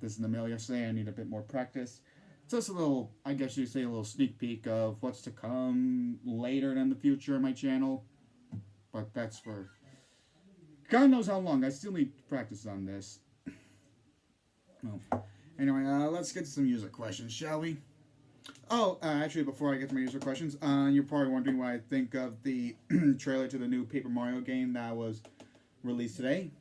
this in the mail yesterday. I need a bit more practice. Just a little, I guess you say, a little sneak peek of what's to come later in the future on my channel. But that's for God knows how long. I still need practice on this. Well, anyway, let's get to some user questions, shall we? Oh, actually, before I get to my user questions, you're probably wondering what I think of the trailer to the new Paper Mario game that was released today.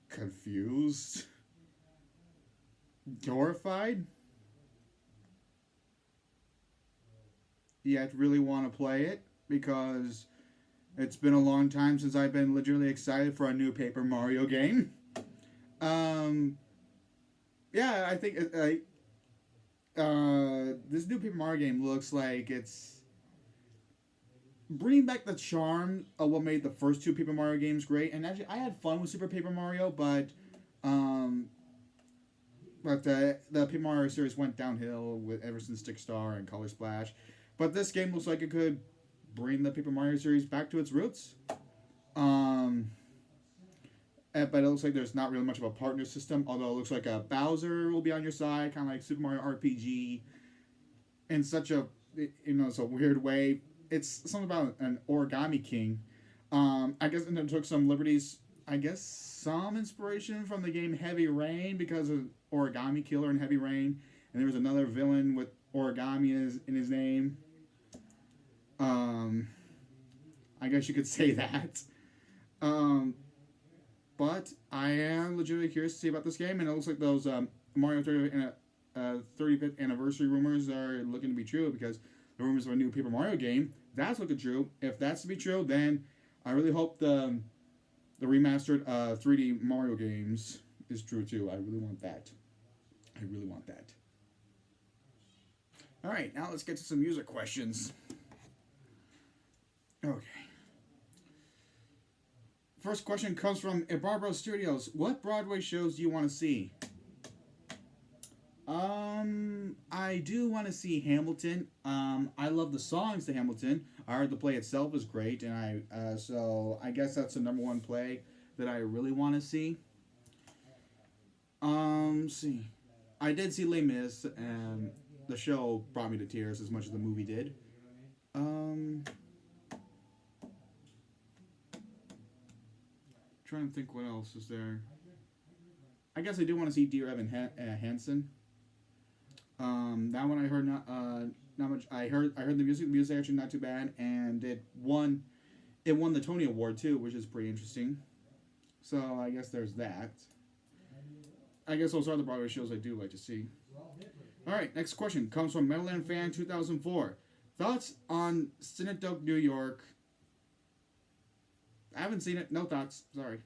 Confused, horrified, yet really want to play it because it's been a long time since I've been legitimately excited for a new Paper Mario game. Yeah, I think this new Paper Mario game looks like it's bringing back the charm of what made the first two Paper Mario games great. And actually, I had fun with Super Paper Mario, but the Paper Mario series went downhill with ever since Stick Star and Color Splash. But this game looks like it could bring the Paper Mario series back to its roots. But it looks like there's not really much of a partner system, although it looks like a Bowser will be on your side, kind of like Super Mario RPG, in such a, it's a weird way. It's something about an origami king. I guess and it took some liberties. I guess some inspiration from the game Heavy Rain because of Origami Killer in Heavy Rain, and there was another villain with origami in his name. I guess you could say that. But I am legitimately curious to see about this game, and it looks like those Mario 35th anniversary rumors are looking to be true because the rumors of a new Paper Mario game, that's looking true. If that's to be true, then I really hope the remastered 3D Mario games is true too. I really want that. I really want that. All right, now let's get to some user questions. Okay. First question comes from Barbaro Studios. What Broadway shows do you want to see? I do want to see Hamilton. I love the songs to Hamilton. I heard the play itself is great, and so I guess that's the number one play that I really want to see. See, I did see Les Mis, and the show brought me to tears as much as the movie did. Trying to think what else is there. I guess I do want to see Dear Evan Hansen. That one I heard not much. I heard the music. The music actually not too bad, and it won the Tony Award too, which is pretty interesting. So I guess there's that. I guess those are the Broadway shows I do like to see. All right, next question comes from Meadowland Fan 2004. Thoughts on Synecdoche, New York? I haven't seen it. No thoughts. Sorry.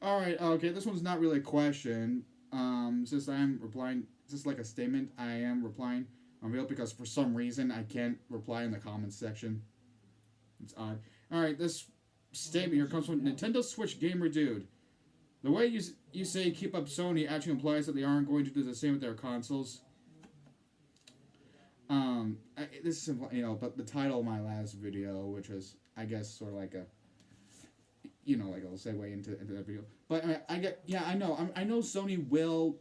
All right. Okay. This one's not really a question. Since I am replying, just like a statement, I am replying on real because for some reason I can't reply in the comments section. It's odd. All right. This statement here comes from Nintendo Switch Gamer Dude. The way you say keep up Sony actually implies that they aren't going to do the same with their consoles. This is but the title of my last video, which was I guess sort of like a. Like I'll segue into that video. But I know. I know Sony will,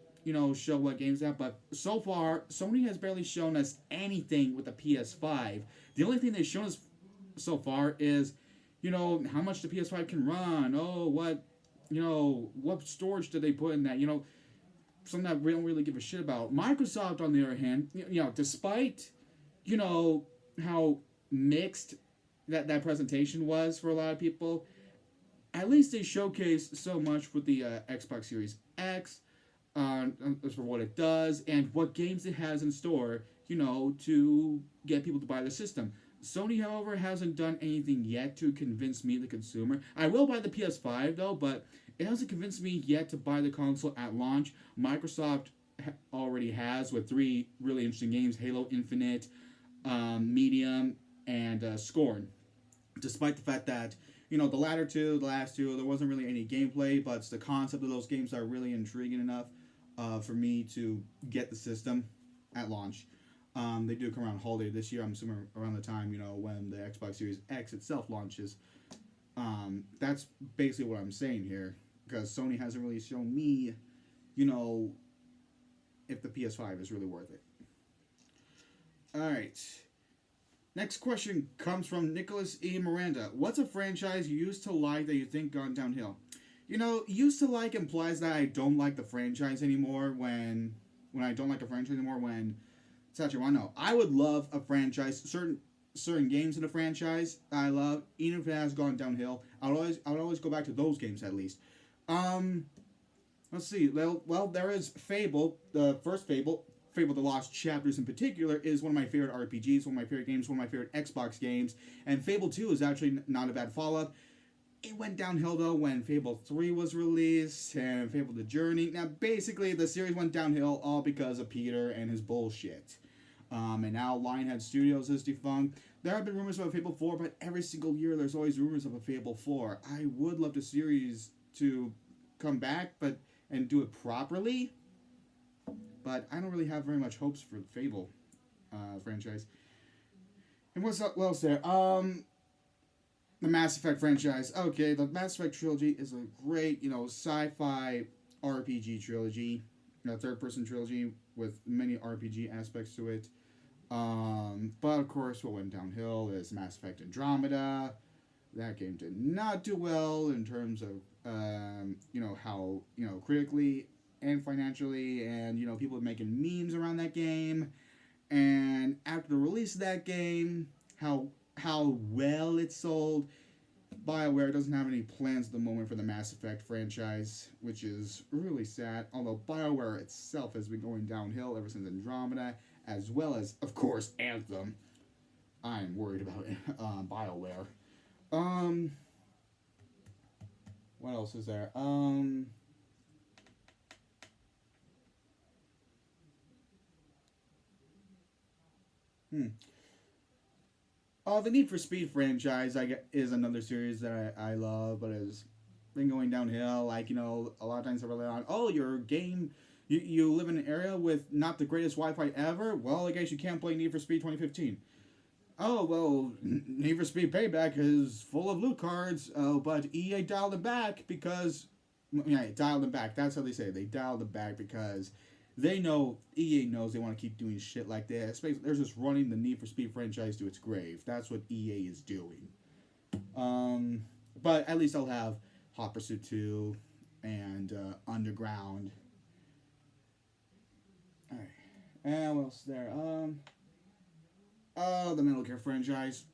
show what games they have, but so far, Sony has barely shown us anything with the PS5. The only thing they've shown us so far is, how much the PS5 can run. Oh, what storage did they put in that? Something that we don't really give a shit about. Microsoft, on the other hand, despite, how mixed that presentation was for a lot of people, at least they showcased so much with the Xbox Series X for what it does and what games it has in store, to get people to buy the system. Sony, however, hasn't done anything yet to convince me, the consumer. I will buy the PS5, though, but it hasn't convinced me yet to buy the console at launch. Microsoft already has with 3 really interesting games, Halo Infinite, Medium, and Scorn. Despite the fact that the last two, there wasn't really any gameplay, but the concept of those games are really intriguing enough for me to get the system at launch. They do come around holiday this year. I'm assuming around the time when the Xbox Series X itself launches. That's basically what I'm saying here. because Sony hasn't really shown me, you know, if the PS5 is really worth it. All right. Next question comes from Nicholas E. Miranda. What's a franchise you used to like that you think gone downhill? You know, used to like implies that I don't like the franchise anymore. When I don't like a franchise anymore, when it's actually, well, no, I would love a franchise. Certain games in the franchise I love, even if it has gone downhill. I would always go back to those games at least. Um, let's see. Well, there is Fable, the first Fable. Fable: The Lost Chapters in particular is one of my favorite RPGs, one of my favorite games, one of my favorite Xbox games, and Fable 2 is actually not a bad follow-up. It went downhill though when Fable 3 was released and Fable: The Journey. Now basically the series went downhill all because of Peter and his bullshit. And now Lionhead Studios is defunct. There have been rumors about Fable 4, but every single year there's always rumors of a Fable 4. I would love the series to come back and do it properly. But I don't really have very much hopes for the Fable franchise. And what else there? The Mass Effect franchise. Okay, the Mass Effect trilogy is a great, sci-fi RPG trilogy. Third-person trilogy with many RPG aspects to it. But of course, what went downhill is Mass Effect Andromeda. That game did not do well in terms of, how, critically and financially, and people are making memes around that game. And after the release of that game, how well it sold, BioWare doesn't have any plans at the moment for the Mass Effect franchise, which is really sad. Although BioWare itself has been going downhill ever since Andromeda, as well as, of course, Anthem. I'm worried about BioWare. What else is there? The Need for Speed franchise is another series that I love, but has been going downhill. Like, a lot of times they rely on, your game, you live in an area with not the greatest Wi-Fi ever? Well, I guess you can't play Need for Speed 2015. Oh, well, Need for Speed Payback is full of loot cards, but EA dialed it back because... Yeah, dialed them back. That's how they say it. They dialed them back because EA knows they want to keep doing shit like that. They're just running the Need for Speed franchise to its grave. That's what EA is doing. But at least I'll have Hot Pursuit 2 and Underground. Alright. And what else is there? The Metal Gear franchise.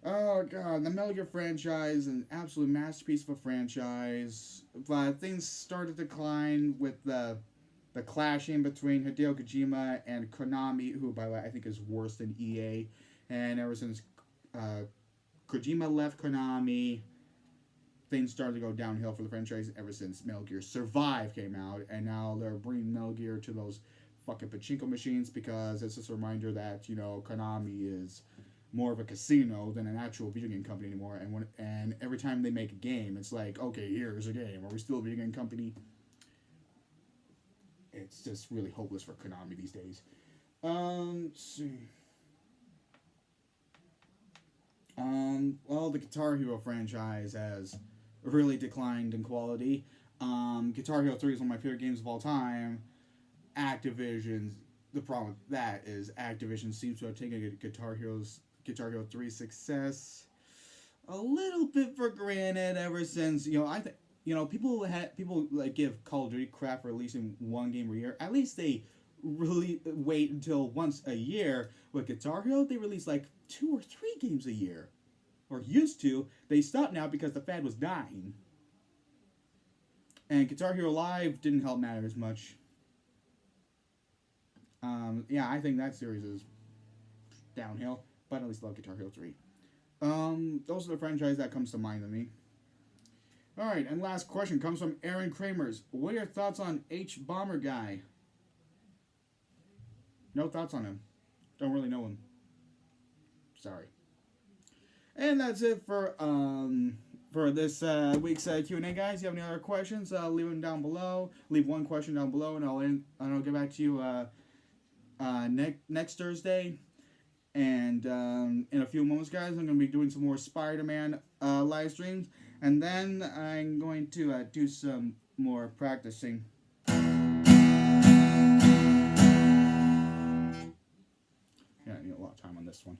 Oh god, the Metal Gear franchise, an absolute masterpiece of a franchise. But things started to decline with the clashing between Hideo Kojima and Konami, who, by the way, I think is worse than EA. And ever since Kojima left Konami, things started to go downhill for the franchise ever since Metal Gear Survive came out. And now they're bringing Metal Gear to those fucking pachinko machines because it's just a reminder that, Konami is more of a casino than an actual video game company anymore. And every time they make a game, it's like, okay, here's a game. Are we still a video game company? It's just really hopeless for Konami these days. Let's see. Well, the Guitar Hero franchise has really declined in quality. Guitar Hero 3 is one of my favorite games of all time. The problem with that is Activision seems to have taken Guitar Hero 3 success a little bit for granted ever since, I think, people like give Call of Duty crap for releasing one game a year. At least they really wait until once a year. With Guitar Hero, they release like 2 or 3 games a year. Or used to. They stopped now because the fad was dying. And Guitar Hero Live didn't help matter as much. I think that series is downhill, but at least love Guitar Hero 3. Those are the franchises that comes to mind to me. Alright, and last question comes from Aaron Kramers. What are your thoughts on H. Bomber Guy? No thoughts on him. Don't really know him. Sorry. And that's it for this week's Q&A, guys. If you have any other questions, leave them down below. Leave one question down below, and I'll get back to you next Thursday. And in a few moments, guys, I'm going to be doing some more Spider-Man live streams. And then I'm going to do some more practicing. Yeah, I need a lot of time on this one.